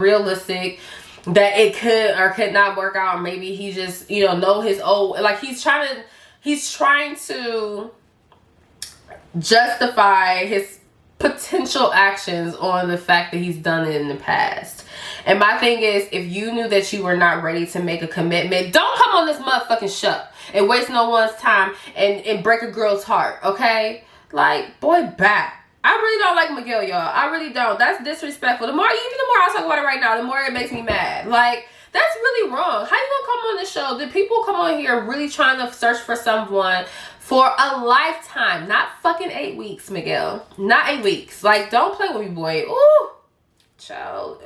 realistic that it could or could not work out. Maybe he just, you know his old, like he's trying to justify his potential actions on the fact that he's done it in the past. And my thing is, if you knew that you were not ready to make a commitment, don't come on this motherfucking show and waste no one's time and break a girl's heart, okay? Like, boy, bye. I really don't like Miguel, y'all. I really don't. That's disrespectful. Even the more I talk about it right now, the more it makes me mad. Like, that's really wrong. How you gonna come on the show? The people come on here really trying to search for someone for a lifetime, not fucking 8 weeks, Miguel. Not 8 weeks. Like, don't play with me, boy. Ooh, child.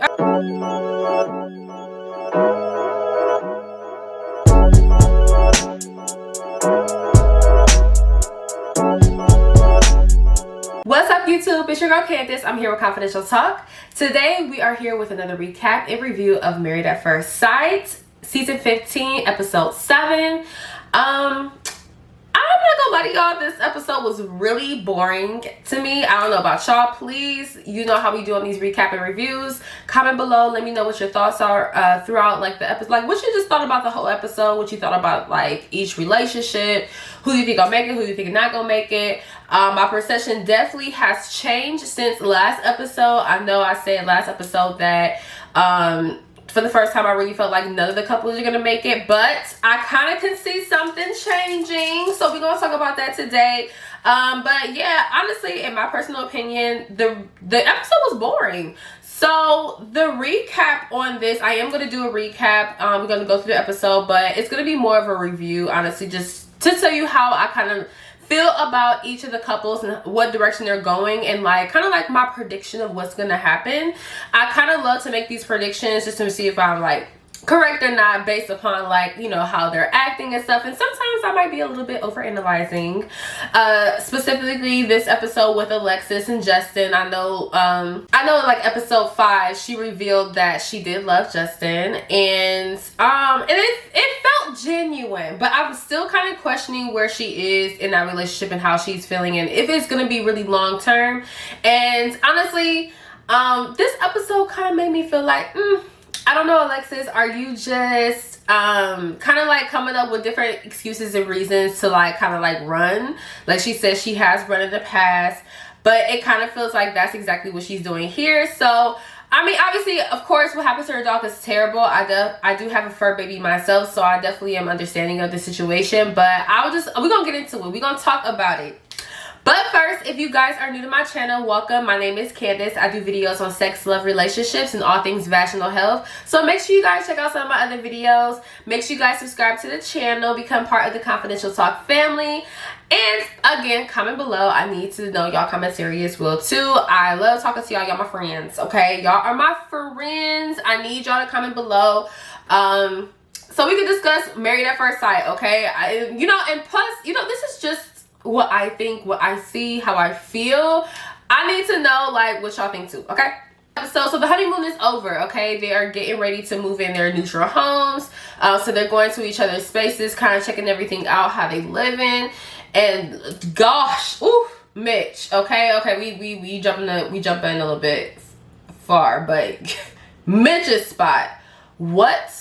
What's up, YouTube? It's your girl Candace. I'm here with Confidential Talk. Today we are here with another recap and review of Married at First Sight, season 15, episode 7. I'm not gonna lie to y'all, this episode was really boring to me. I don't know about y'all. Please, you know how we do on these recap and reviews. Comment below, let me know what your thoughts are throughout like the episode. Like what you just thought about the whole episode, what you thought about like each relationship, who you think gonna make it, who you think not gonna make it. My perception definitely has changed since last episode. I know I said last episode that for the first time I really felt like none of the couples are gonna make it, but I kind of can see something changing, so we're gonna talk about that today. But yeah, honestly, in my personal opinion, the episode was boring. So the recap on this, I am gonna do a recap. We're gonna go through the episode, but it's gonna be more of a review, honestly, just to tell you how I kind of feel about each of the couples and what direction they're going, and like kind of like my prediction of what's gonna happen. I kind of love to make these predictions just to see if I'm like correct or not, based upon like, you know, how they're acting and stuff. And sometimes I might be a little bit overanalyzing. Specifically this episode with Alexis and Justin. I know in like episode 5 she revealed that she did love Justin, and it felt genuine, but I'm still kind of questioning where she is in that relationship and how she's feeling and if it's gonna be really long term. And honestly, this episode kind of made me feel like I don't know, Alexis, are you just kind of like coming up with different excuses and reasons to like kind of like run? Like she says she has run in the past, but it kind of feels like that's exactly what she's doing here. So I mean, obviously, of course, what happens to her dog is terrible. I do have a fur baby myself, so I definitely am understanding of the situation, but we're gonna get into it. We're gonna talk about it. But first, if you guys are new to my channel, welcome. My name is Candace. I do videos on sex, love, relationships, and all things vaginal health. So make sure you guys check out some of my other videos. Make sure you guys subscribe to the channel, become part of the Confidential Talk family. And again, comment below. I need to know y'all commentary as well too. I love talking to y'all. Y'all my friends, okay? Y'all are my friends. I need y'all to comment below. So we can discuss Married at First Sight, okay? And plus, this is just what I think, what I see, how I feel. I need to know like what y'all think too, okay? So the honeymoon is over, okay? They are getting ready to move in their neutral homes. So they're going to each other's spaces, kind of checking everything out, how they living. And gosh, ooh, Mitch, okay, we jumping a little bit far, but Mitch's spot. What?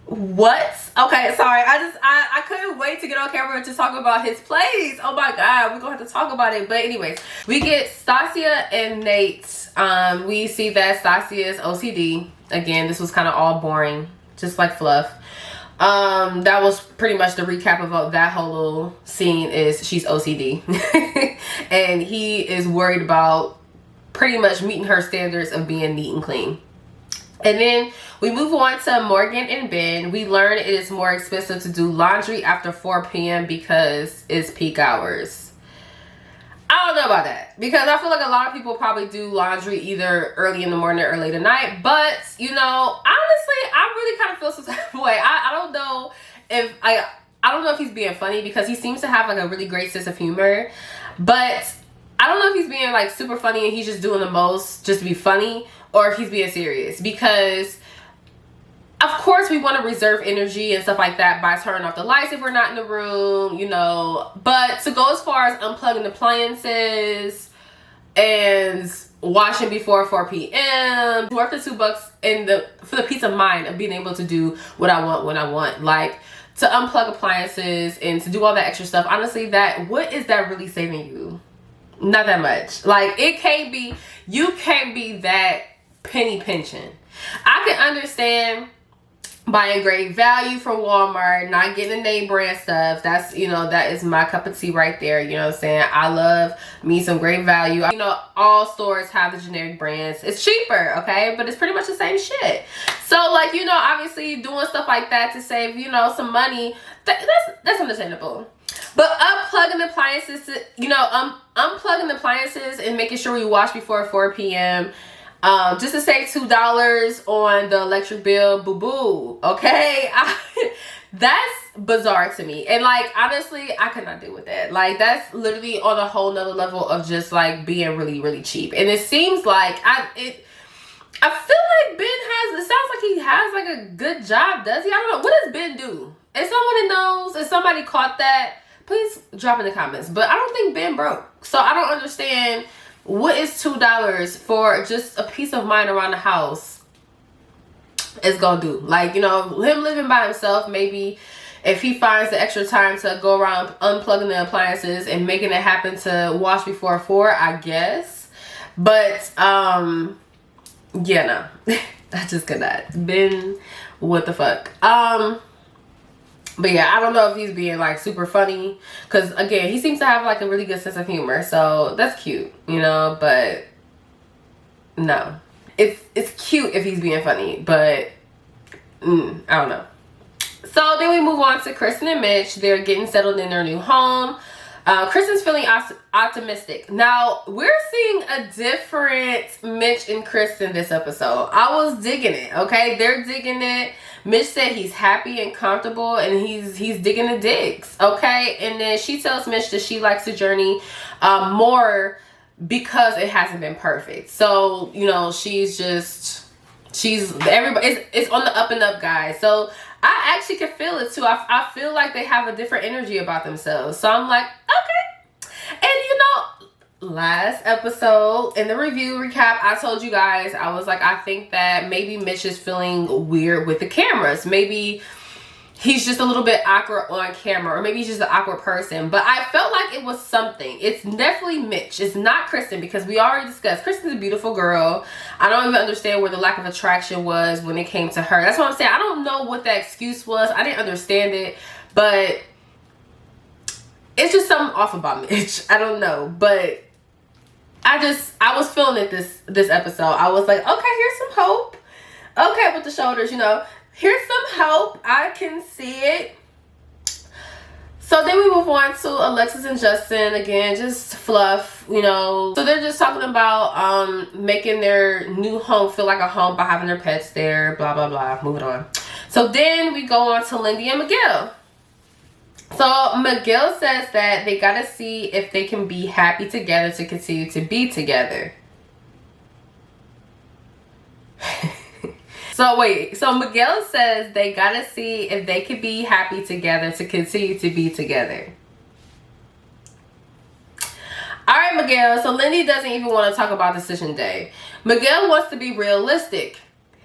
Okay, sorry. I couldn't wait to get on camera to talk about his place. Oh my god, we're gonna have to talk about it. But anyways, we get Stasia and Nate. We see that Stasia's OCD. Again, this was kind of all boring, just like fluff. That was pretty much the recap of that whole little scene. Is she's OCD and he is worried about pretty much meeting her standards of being neat and clean. And then we move on to Morgan and Ben. We learn it is more expensive to do laundry after 4 p.m. because it's peak hours. I don't know about that, because I feel like a lot of people probably do laundry either early in the morning or late at night. But, honestly, I really kind of feel some type of way. I don't know if he's being funny, because he seems to have like a really great sense of humor. But I don't know if he's being like super funny and he's just doing the most just to be funny, or if he's being serious, because of course we want to reserve energy and stuff like that by turning off the lights if we're not in the room, but to go as far as unplugging appliances and washing before 4 p.m. worth the $2 for the peace of mind of being able to do what I want when I want, like to unplug appliances and to do all that extra stuff. Honestly, what is that really saving you? Not that much. Like, you can't be that penny pinching. I can understand buying great value from Walmart, not getting the name brand stuff. That's, that is my cup of tea right there. You know what I'm saying? I love me some great value. All stores have the generic brands. It's cheaper, okay? But it's pretty much the same shit. So, like, obviously doing stuff like that to save, some money, that's understandable. But unplugging appliances, unplugging appliances and making sure you wash before 4 p.m., just to save $2 on the electric bill, boo-boo, okay? That's bizarre to me. And, like, honestly, I could not deal with that. Like, that's literally on a whole nother level of just, like, being really, really cheap. And it seems like, I feel like Ben it sounds like he has, like, a good job, does he? I don't know. What does Ben do? If someone that knows, if somebody caught that, please drop in the comments. But I don't think Ben broke. So I don't understand. What is $2 for just a peace of mind around the house is gonna do? Like, him living by himself, maybe if he finds the extra time to go around unplugging the appliances and making it happen to wash before 4, I guess. But, yeah, no. I just could not. Ben, what the fuck? But yeah, I don't know if he's being like super funny, because again, he seems to have like a really good sense of humor, so that's cute, but no, it's cute if he's being funny, but I don't know. So then we move on to Kristen and Mitch. They're getting settled in their new home. Kristen's feeling optimistic. Now, we're seeing a different Mitch and Kristen this episode. I was digging it, okay? They're digging it. Mitch said he's happy and comfortable, and he's digging the digs, okay? And then she tells Mitch that she likes the journey more because it hasn't been perfect. So, it's on the up and up, guys. So I actually can feel it too. I feel like they have a different energy about themselves. So I'm like, okay. And last episode in the review recap, I told you guys, I was like, I think that maybe Mitch is feeling weird with the cameras. Maybe he's just a little bit awkward on camera, or maybe he's just an awkward person. But I felt like it was something. It's definitely Mitch. It's not Kristen, because we already discussed Kristen's a beautiful girl. I don't even understand where the lack of attraction was when it came to her. That's what I'm saying. I don't know what that excuse was. I didn't understand it, but it's just something off about Mitch. I don't know, but I was feeling it this episode. I was like, okay, here's some hope. Okay, with the shoulders, here's some hope. I can see it. So then we move on to Alexis and Justin. Again, just fluff, So they're just talking about making their new home feel like a home by having their pets there, blah, blah, blah. Moving on. So then we go on to Lindy and Miguel. So Miguel says that they gotta see if they can be happy together to continue to be together. So Miguel says they gotta see if they can be happy together to continue to be together. All right, Miguel. So Lindy doesn't even want to talk about decision day. Miguel wants to be realistic.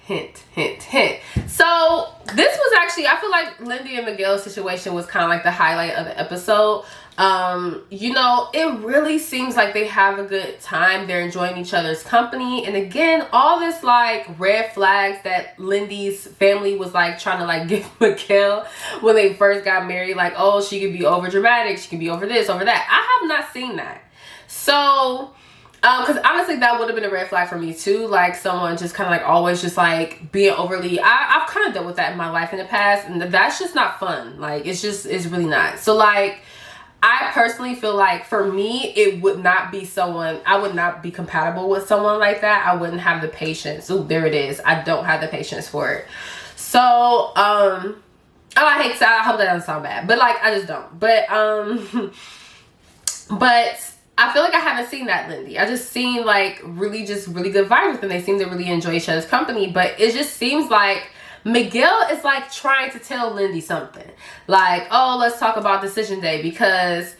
Hint, hint, hint. So this was actually, I feel like Lindy and Miguel's situation was kind of like the highlight of the episode. It really seems like they have a good time. They're enjoying each other's company. And again, all this like red flags that Lindy's family was like trying to like give Miguel when they first got married. Like, oh, she could be over dramatic. She could be over this, over that. I have not seen that. So, because honestly, that would have been a red flag for me too. Like someone just kind of like always just like being overly, I've kind of dealt with that in my life in the past. And that's just not fun. Like, it's really not. So like, I personally feel like for me, it would not be I would not be compatible with someone like that. I wouldn't have the patience. Oh, there it is. I don't have the patience for it. So, I hope that doesn't sound bad, but like, I just don't. But I feel like I haven't seen that Lindy. I just seen like really good vibes with them. They seem to really enjoy each other's company, but it just seems like Miguel is like trying to tell Lindy something. Like, oh, let's talk about decision day, because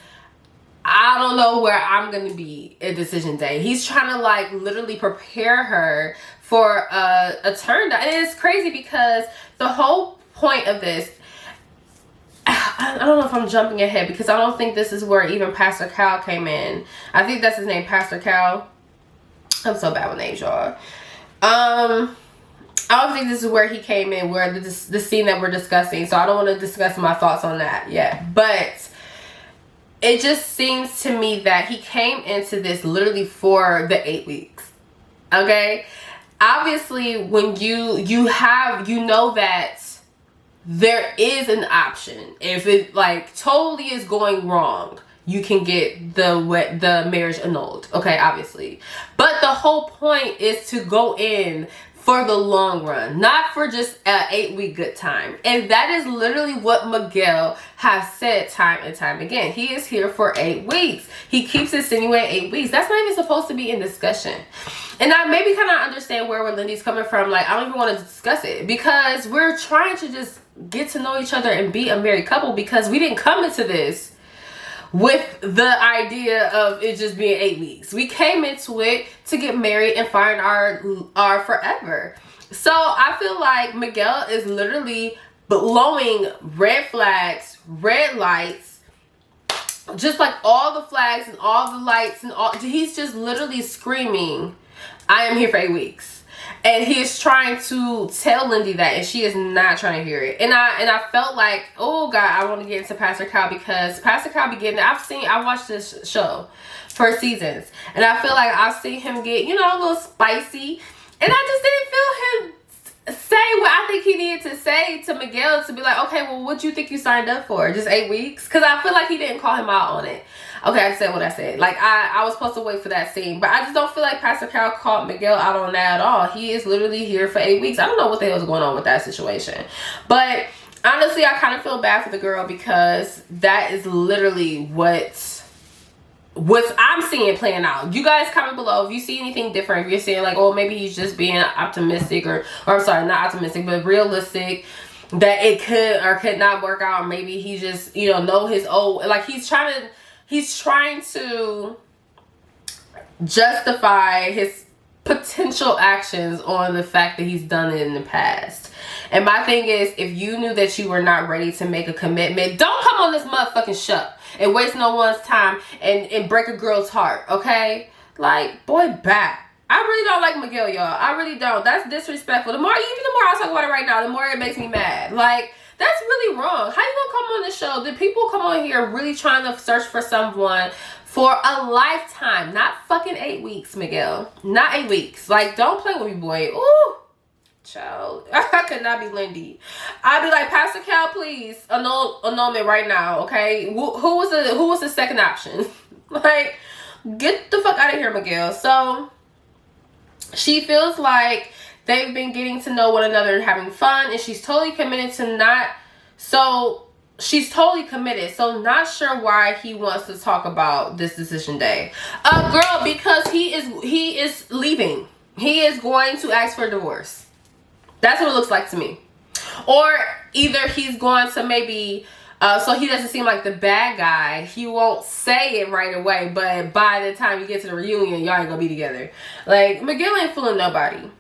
I don't know where I'm gonna be at decision day. He's trying to like literally prepare her for a turn down. And it's crazy because the whole point of this, I don't know if I'm jumping ahead because I don't think this is where even Pastor Cal came in. I think that's his name, Pastor Cal. I'm so bad with names, y'all. I don't think this is where he came in, where the scene that we're discussing. So I don't want to discuss my thoughts on that yet. But it just seems to me that he came into this literally for the 8 weeks. Okay? Obviously, when you know that there is an option. If it like totally is going wrong, you can get the marriage annulled. Okay, obviously. But the whole point is to go in for the long run, not for just an 8-week good time. And that is literally what Miguel has said time and time again. He is here for 8 weeks. He keeps insinuating 8 weeks. That's not even supposed to be in discussion. And I maybe kind of understand where Lindy's coming from. Like, I don't even want to discuss it because we're trying to just get to know each other and be a married couple, because we didn't come into this with the idea of it just being 8 weeks. We came into it to get married and find our forever. So I feel like Miguel is literally blowing red flags, red lights, just like all the flags and all the lights and all. He's just literally screaming, I am here for 8 weeks. And he is trying to tell Lindy that, and she is not trying to hear it. And I felt like, oh God, I want to get into Pastor Cal, because Pastor Cal beginning, I watched this show for seasons, and I feel like I've seen him get, you know, a little spicy, and I just didn't feel him say what I think he needed to say to Miguel to be like, okay, well, what do you think you signed up for? Just 8 weeks? Because I feel like he didn't call him out on it. Okay, I said what I said. Like, I was supposed to wait for that scene. But I just don't feel like Pastor Cal called Miguel out on that at all. He is literally here for 8 weeks. I don't know what the hell is going on with that situation. But honestly, I kind of feel bad for the girl, because that is literally what I'm seeing playing out. You guys comment below if you see anything different. If you're saying like, oh, maybe he's just being optimistic, or I'm sorry, not optimistic, but realistic, that it could or could not work out. Maybe he just, you know his old, like he's trying to justify his potential actions on the fact that he's done it in the past. And my thing is, if you knew that you were not ready to make a commitment, don't come on this motherfucking show and waste no one's time and break a girl's heart, okay? Like, boy, back. I really don't like Miguel, y'all. I really don't. That's disrespectful. Even the more I talk about it right now, the more it makes me mad. Like, that's really wrong. How you gonna come on the show? Did people come on here really trying to search for someone for a lifetime? Not fucking 8 weeks, Miguel. Not 8 weeks. Like, don't play with me, boy. Ooh. Child, I could not be Lindy. I'd be like, Pastor Cal, please annulment right now, okay? Who was the second option? Like, get the fuck out of here, Miguel. So she feels like they've been getting to know one another and having fun, and she's totally committed to not. So she's totally committed. So not sure why he wants to talk about this decision day, girl, because he is leaving. He is going to ask for a divorce. That's what it looks like to me. Or either he's going to maybe, so he doesn't seem like the bad guy. He won't say it right away, but by the time you get to the reunion, y'all ain't gonna be together. Like, Miguel ain't fooling nobody.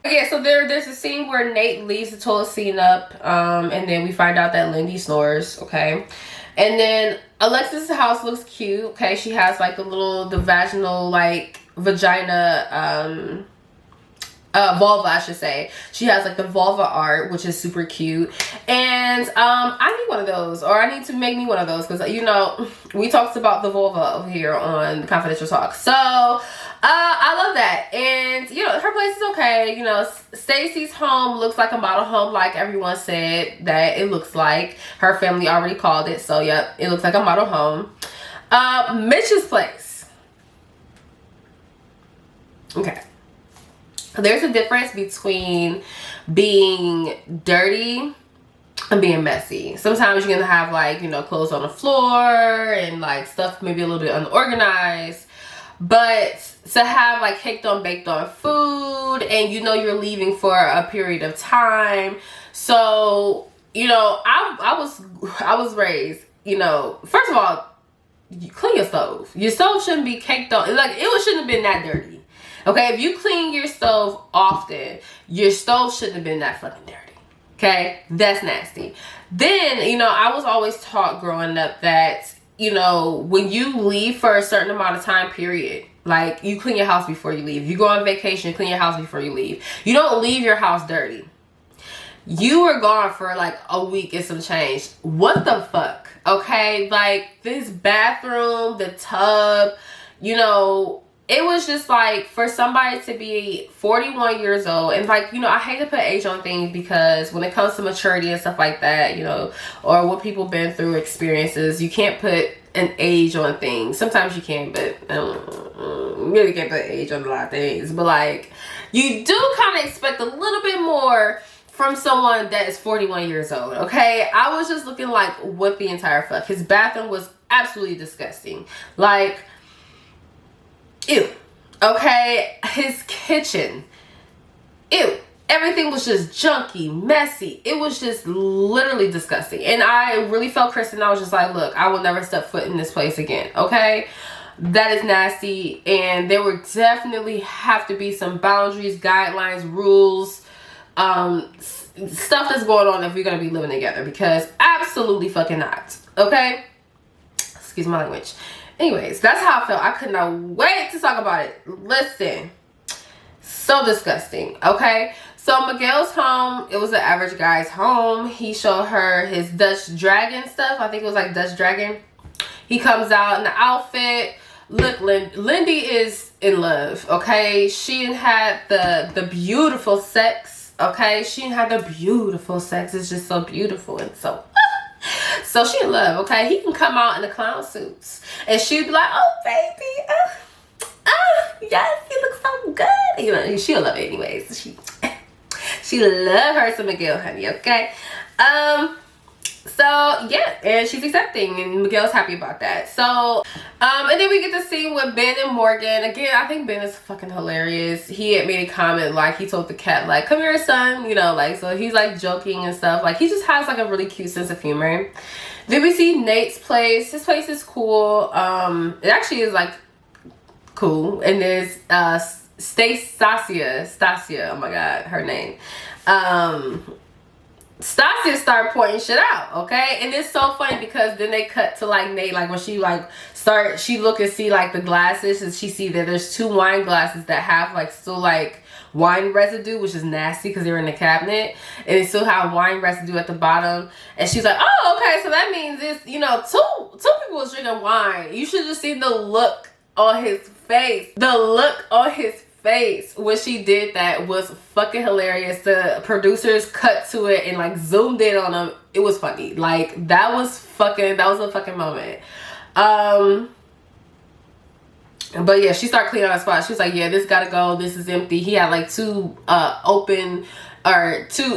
Okay, so there's a scene where Nate leaves the toilet scene up, and then we find out that Lindy snores, okay? And then Alexis' house looks cute, okay? She has like the vaginal, like, vagina, vulva, I should say. She has like the vulva art, which is super cute. And I need one of those, or I need to make me one of those, because, you know, we talked about the vulva over here on Confidential Talk. So I love that. And, you know, her place is okay. You know, Stacy's home looks like a model home, like everyone said that it looks like. Her family already called it. So, yep, it looks like a model home. Mitch's place. Okay. There's a difference between being dirty and being messy. Sometimes you're gonna have, like, you know, clothes on the floor and like stuff maybe a little bit unorganized, but to have like caked on baked on food, and you know you're leaving for a period of time. So, you know, I was raised, you know, first of all, you clean your stove. Your stove shouldn't be caked on. Like, shouldn't have been that dirty. Okay, if you clean your stove often, your stove shouldn't have been that fucking dirty. Okay, that's nasty. Then, you know, I was always taught growing up that, you know, when you leave for a certain amount of time period, like, you clean your house before you leave. You go on vacation, clean your house before you leave. You don't leave your house dirty. You were gone for like a week and some change. What the fuck? Okay, like, this bathroom, the tub, you know, it was just like, for somebody to be 41 years old, and like, you know, I hate to put age on things because when it comes to maturity and stuff like that, you know, or what people been through, experiences, you can't put an age on things. Sometimes you can, but you really can't put age on a lot of things. But like, you do kind of expect a little bit more from someone that is 41 years old. Okay, I was just looking like, what the entire fuck? His bathroom was absolutely disgusting. Like, ew. Okay, his kitchen, ew. Everything was just junky, messy. It was just literally disgusting. And I really felt Kristen. I was just like, look, I will never step foot in this place again. Okay, that is nasty. And there would definitely have to be some boundaries, guidelines, rules, stuff that's going on if we're gonna be living together, because absolutely fucking not. Okay, excuse my language. Anyways, that's how I felt. I could not wait to talk about it. Listen, so disgusting. Okay, so Miguel's home, it was an average guy's home. He showed her his Dutch dragon stuff. I think it was like Dutch dragon. He comes out in the outfit. Look, Lindy is in love. Okay, she had the beautiful sex. Okay, she had the beautiful sex. It's just so beautiful and so so she in love. Okay, he can come out in the clown suits and she'd be like, oh baby, yes, you look so good. You know, she'll love it anyways. She love her some Miguel, honey. Okay, so yeah, and she's accepting, and Miguel's happy about that. So and then we get the scene with Ben and Morgan. Again, I think Ben is fucking hilarious. He had made a comment, like, he told the cat, like, come here son, you know, like, so he's like joking and stuff. Like, he just has like a really cute sense of humor. Then we see Nate's place. His place is cool. It actually is like cool. And there's Stasia, oh my god, her name. Stasia started pointing shit out, okay? And it's so funny because then they cut to like Nate, like when she like she look and see like the glasses, and she see that there's 2 wine glasses that have like still like wine residue, which is nasty because they're in the cabinet, and they still have wine residue at the bottom. And she's like, oh, okay, so that means it's, you know, two people was drinking wine. You should just see the look on his face. The look on his face when she did that was fucking hilarious. The producers cut to it and like zoomed in on him. It was funny. Like, that was a fucking moment. But yeah, she started cleaning out the spot. She was like, yeah, this gotta go, this is empty. He had like 2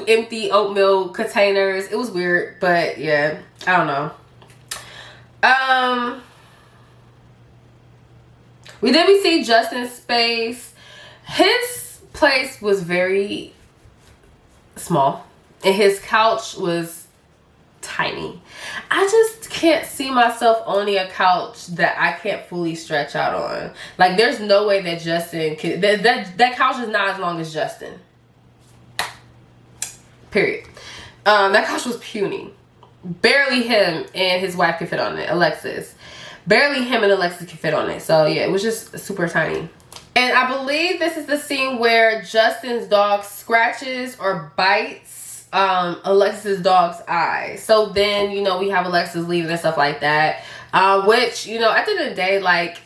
empty oatmeal containers. It was weird, but yeah, I don't know. We see Justin's space. His place was very small and his couch was tiny. I just can't see myself owning a couch that I can't fully stretch out on. Like, there's no way that Justin can, that couch is not as long as Justin. Period. That couch was puny. Barely him and his wife could fit on it, Alexis. Barely him and Alexis could fit on it. So yeah, it was just super tiny. And I believe this is the scene where Justin's dog scratches or bites Alexis' dog's eye. So then, you know, we have Alexis leaving and stuff like that. Which, you know, at the end of the day, like,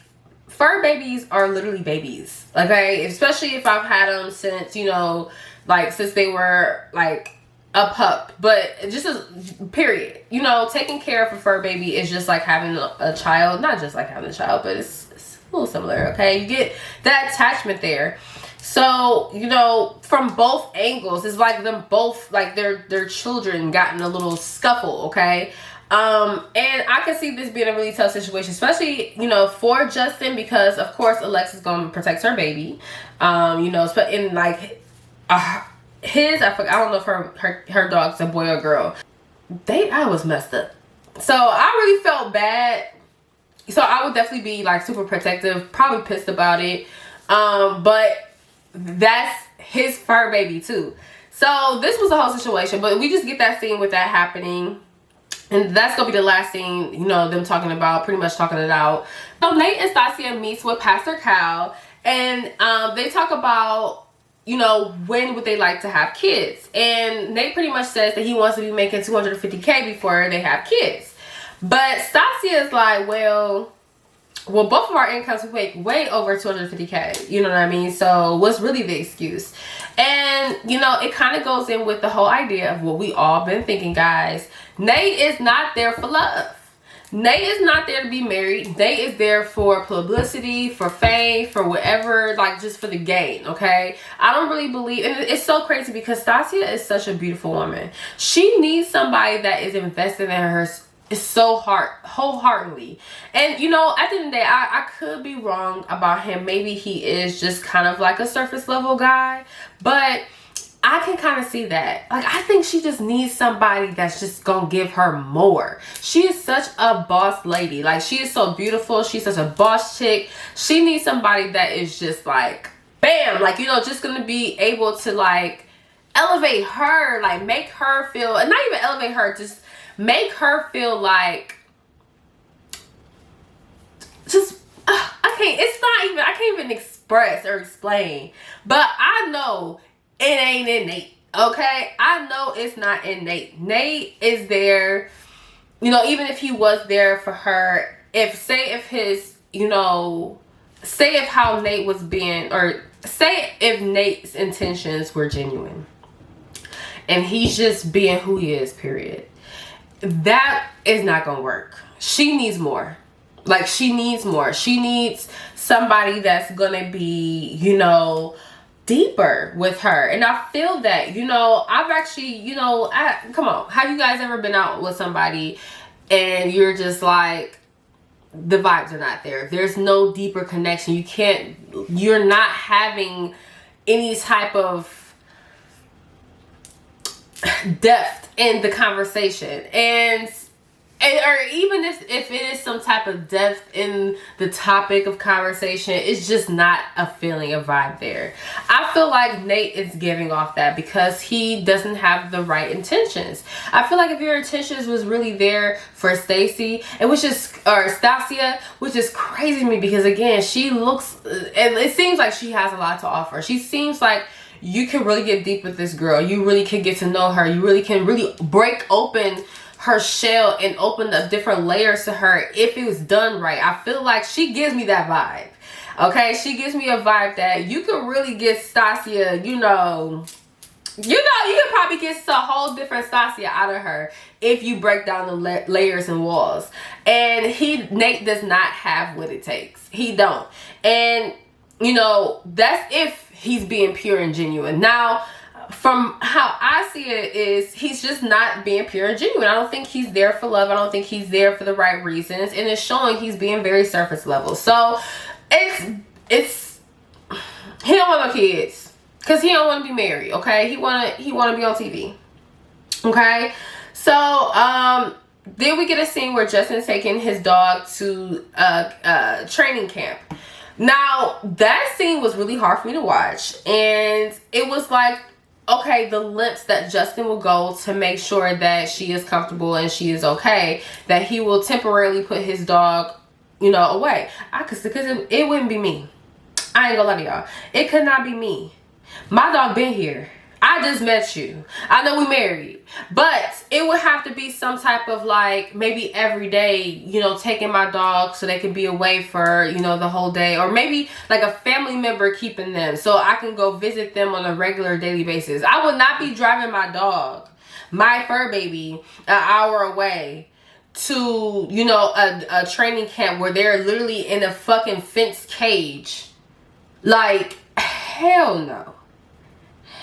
fur babies are literally babies. Okay? Especially if I've had them since, you know, like, since they were, like, a pup. But just a period. You know, taking care of a fur baby is just like having a child. Not just like having a child, but it's a little similar. Okay, you get that attachment there. So, you know, from both angles, it's like them both, like their children got in a little scuffle. Okay, and I can see this being a really tough situation, especially, you know, for Justin, because of course Alexis is gonna protect her baby. You know, but in like I don't know if her dog's a boy or girl. I was messed up. So I really felt bad So I would definitely be like super protective, probably pissed about it. But that's his fur baby too. So this was the whole situation, but we just get that scene with that happening. And that's gonna be the last scene, you know, them talking about, pretty much talking it out. So Nate and Stasia meets with Pastor Cal, and they talk about, you know, when would they like to have kids. And Nate pretty much says that he wants to be making $250K before they have kids. But Stasia is like, well, both of our incomes, we make way over 250K. You know what I mean? So what's really the excuse? And, you know, it kind of goes in with the whole idea of what we all been thinking, guys. Nate is not there for love. Nate is not there to be married. Nate is there for publicity, for fame, for whatever, like just for the gain, okay? I don't really believe, and it's so crazy because Stasia is such a beautiful woman. She needs somebody that is invested in her so wholeheartedly. And you know, at the end of the day, I could be wrong about him. Maybe he is just kind of like a surface level guy, but I can kind of see that. Like, I think she just needs somebody that's just gonna give her more. She is such a boss lady. Like, she is so beautiful. She's such a boss chick. She needs somebody that is just like, bam, like, you know, just gonna be able to like elevate her, like make her feel, and not even elevate her, just make her feel like, just I can't even express or explain. But I know it ain't innate, okay? I know it's not innate. Nate is there, you know, even if he was there for her, if his, you know, say if how Nate was being, or say if Nate's intentions were genuine and he's just being who he is, period, that is not gonna work. She needs more. Like, she needs more. She needs somebody that's gonna be, you know, deeper with her. And I feel that, you know, I've actually, you know, come on, have you guys ever been out with somebody and you're just like, the vibes are not there, there's no deeper connection, you're not having any type of depth in the conversation, and or even if it is some type of depth in the topic of conversation, it's just not a feeling, a vibe there. I feel like Nate is giving off that because he doesn't have the right intentions. I feel like if your intentions was really there for Stacy, or Stasia, which is crazy to me because again, she looks, and it seems like she has a lot to offer. She seems like you can really get deep with this girl. You really can get to know her. You really can break open her shell and open up different layers to her if it was done right. I feel like she gives me that vibe. Okay, she gives me a vibe that you could really get Stasia, you know, you could probably get a whole different Stasia out of her if you break down the layers and walls. And Nate does not have what it takes. He don't. And you know, that's if he's being pure and genuine. Now, from how I see it is, he's just not being pure and genuine. I don't think he's there for love. I don't think he's there for the right reasons, and it's showing he's being very surface level. So it's he don't want no kids because he don't want to be married. Okay, he want to be on TV. Okay, so then we get a scene where Justin's taking his dog to training camp. Now, that scene was really hard for me to watch, and it was like, okay, the lengths that Justin will go to make sure that she is comfortable and she is okay, that he will temporarily put his dog, you know, away. Because it wouldn't be me. I ain't gonna lie to y'all. It could not be me. My dog been here. I just met you. I know we married, but it would have to be some type of like, maybe every day, you know, taking my dog so they can be away for, you know, the whole day, or maybe like a family member keeping them so I can go visit them on a regular daily basis. I would not be driving my dog, my fur baby, an hour away to, you know, a training camp where they're literally in a fucking fenced cage. Like, hell no.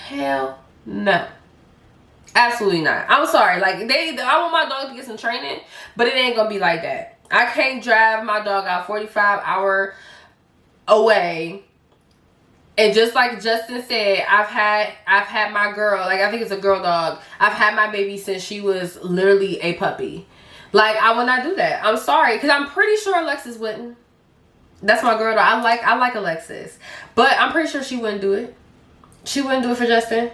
Hell no. Absolutely not. I'm sorry. Like, I want my dog to get some training, but it ain't gonna be like that. I can't drive my dog out 45 hours away. And just like Justin said, I've had my girl, like I think it's a girl dog. I've had my baby since she was literally a puppy. Like, I would not do that. I'm sorry, because I'm pretty sure Alexis wouldn't. That's my girl though. I like Alexis, but I'm pretty sure she wouldn't do it. She wouldn't do it for Justin.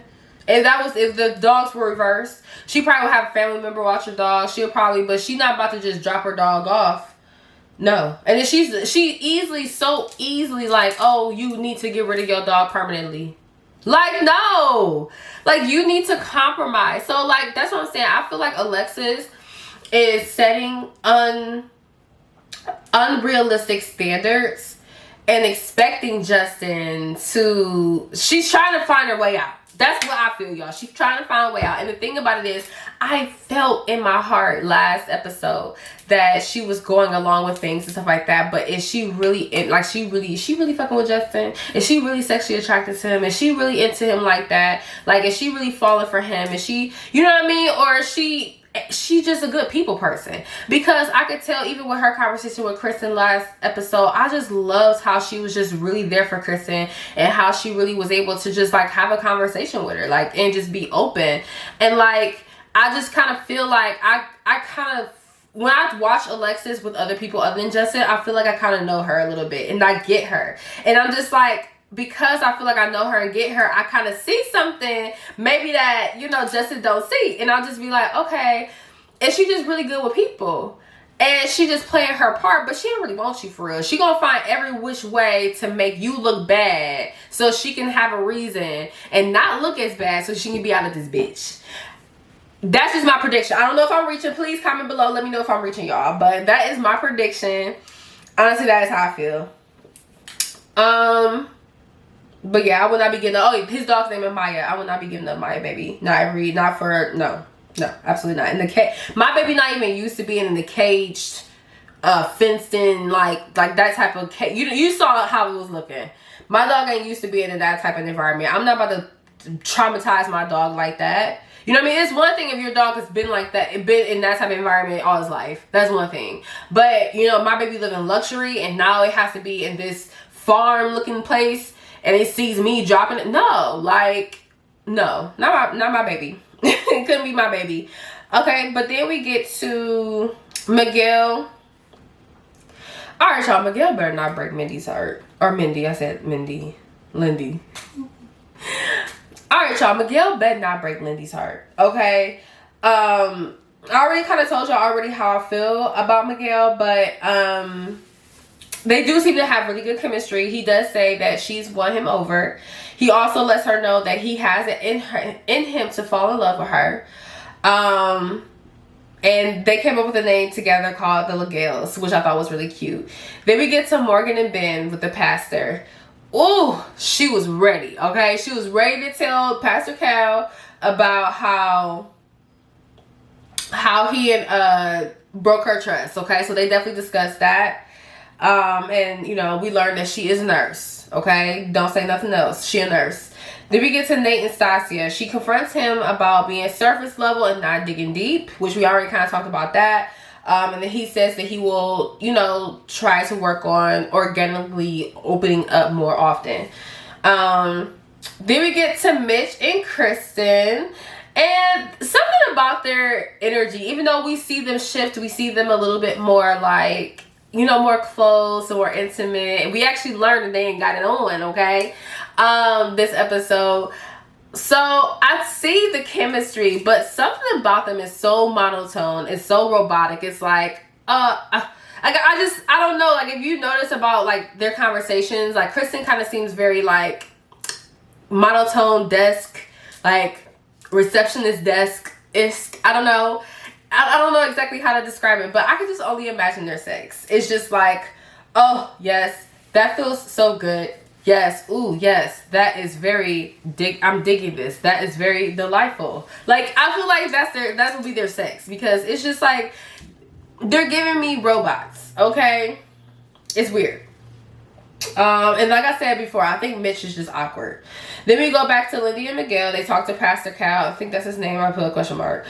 If the dogs were reversed, she probably would have a family member watch her dog. She'll probably, but she's not about to just drop her dog off. No. And then she so easily like, oh, you need to get rid of your dog permanently. Like, no. Like, you need to compromise. So, like, that's what I'm saying. I feel like Alexis is setting unrealistic standards and expecting Justin to, she's trying to find her way out. That's what I feel, y'all. She's trying to find a way out. And the thing about it is, I felt in my heart last episode that she was going along with things and stuff like that. But is she really, is she really fucking with Justin? Is she really sexually attracted to him? Is she really into him like that? Like, is she really falling for him? Is she, you know what I mean? Or is she's just a good people person? Because I could tell even with her conversation with Kristen last episode, I just loved how she was just really there for Kristen and how she really was able to just like have a conversation with her, like, and just be open. And like, I just kind of feel like I kind of, when I watch Alexis with other people other than Justin, I feel like I kind of know her a little bit and I get her. And I'm just like, because I feel like I know her and get her, I kind of see something maybe that, you know, Justin don't see. And I'll just be like, okay, and she just really good with people. And she just playing her part, but she don't really want you for real. She gonna find every which way to make you look bad so she can have a reason and not look as bad so she can be out of this bitch. That's just my prediction. I don't know if I'm reaching. Please comment below. Let me know if I'm reaching, y'all. But that is my prediction. Honestly, that is how I feel. But yeah, I would not be giving up. Oh, his dog's name is Maya. I would not be giving up Maya, baby. No, absolutely not. In the cage, my baby not even used to being in the caged, fenced in, like that type of cage. You saw how it was looking. My dog ain't used to being in that type of environment. I'm not about to traumatize my dog like that. You know what I mean? It's one thing if your dog has been like that, been in that type of environment all his life. That's one thing. But you know, my baby live in luxury, and now it has to be in this farm-looking place. And it sees me dropping it. No, like, no, not my baby. It couldn't be my baby. Okay, but then we get to Miguel. All right, y'all. Miguel better not break Mindy's heart. Or Mindy. I said Mindy. Lindy. All right, y'all. Miguel better not break Lindy's heart. Okay. I already kind of told y'all already how I feel about Miguel, but they do seem to have really good chemistry. He does say that she's won him over. He also lets her know that he has it in him to fall in love with her. And they came up with a name together called the Legales, which I thought was really cute. Then we get to Morgan and Ben with the pastor. Ooh, she was ready, okay? She was ready to tell Pastor Cal about how he and broke her trust, okay? So they definitely discussed that. And you know, we learned that she is a nurse, okay? Don't say nothing else. She a nurse. Then we get to Nate and Stasia. She confronts him about being surface level and not digging deep, which we already kind of talked about that. And then he says that he will, you know, try to work on organically opening up more often. Then we get to Mitch and Kristen. And something about their energy, even though we see them shift, we see them a little bit more like, you know, more close, more intimate. And we actually learned that they ain't got it on, okay? This episode. So I see the chemistry, but something about them is so monotone. It's so robotic. It's like, I don't know. Like, if you notice about like their conversations, like Kristen kind of seems very like monotone desk, like receptionist desk-ish. I don't know. I don't know exactly how to describe it, but I can just only imagine their sex. It's just like, oh, yes, that feels so good. Yes, ooh, yes, that is very, I'm digging this. That is very delightful. Like, I feel like that will be their sex, because it's just like, they're giving me robots, okay? It's weird. And like I said before, I think Mitch is just awkward. Then we go back to Lindy and Miguel. They talk to Pastor Cal. I think that's his name. I put a question mark.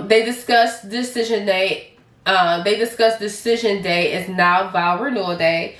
They discuss decision day. Decision day is now vow renewal day.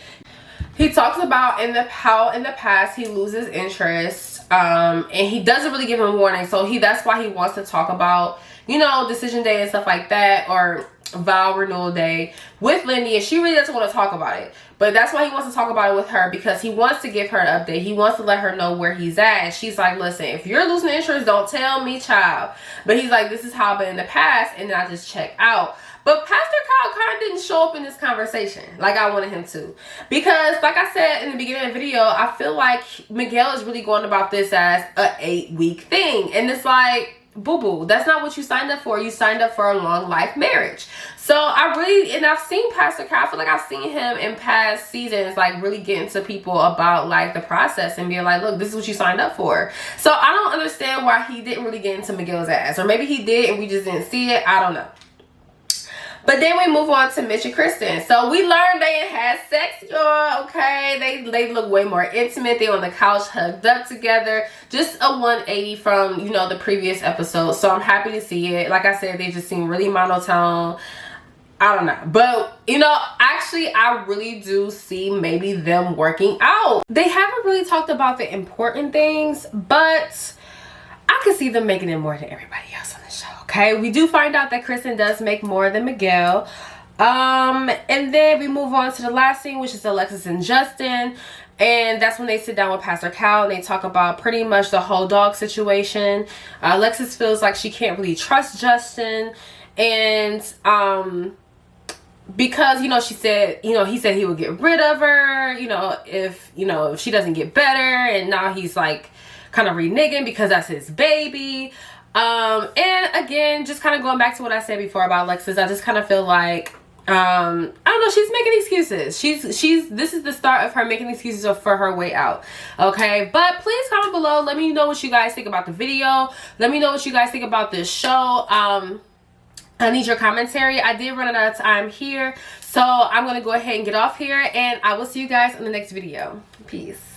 He talks about how in the past he loses interest and he doesn't really give him warning. So that's why he wants to talk about, you know, decision day and stuff like that, or vow renewal day with Lindy, and she really doesn't want to talk about it. But that's why he wants to talk about it with her, because he wants to give her an update. He wants to let her know where he's at. And she's like, listen, if you're losing interest, don't tell me, child. But he's like, this is how I've been in the past, and then I just check out. But Pastor Kyle kind of didn't show up in this conversation like I wanted him to. Because like I said in the beginning of the video, I feel like Miguel is really going about this as a 8-week thing. And it's like, boo-boo, that's not what you signed up for. You signed up for a long life marriage. So I've seen Pastor Kyle, I feel like I've seen him in past seasons like really getting to people about like the process and being like, look, this is what you signed up for. So I don't understand why he didn't really get into Miguel's ass, or maybe he did and we just didn't see it. I don't know. But then we move on to Mitch and Kristen. So we learned they had sex, y'all, okay? They look way more intimate. They on the couch hugged up together. Just a 180 from, you know, the previous episode. So I'm happy to see it. Like I said, they just seem really monotone. I don't know. But, you know, actually, I really do see maybe them working out. They haven't really talked about the important things, but I could see them making it more than everybody else on the show. Okay, we do find out that Kristen does make more than Miguel. And then we move on to the last scene, which is Alexis and Justin. And that's when they sit down with Pastor Cal and they talk about pretty much the whole dog situation. Alexis feels like she can't really trust Justin. And because, you know, she said, you know, he said he would get rid of her, you know, if she doesn't get better. And now he's like kind of reneging because that's his baby. And again, just kind of going back to what I said before about Alexis, I just kind of feel like, I don't know, she's making excuses. This is the start of her making excuses for her way out. Okay, but please comment below. Let me know what you guys think about the video. Let me know what you guys think about this show. I need your commentary. I did run out of time here, so I'm going to go ahead and get off here, and I will see you guys in the next video. Peace.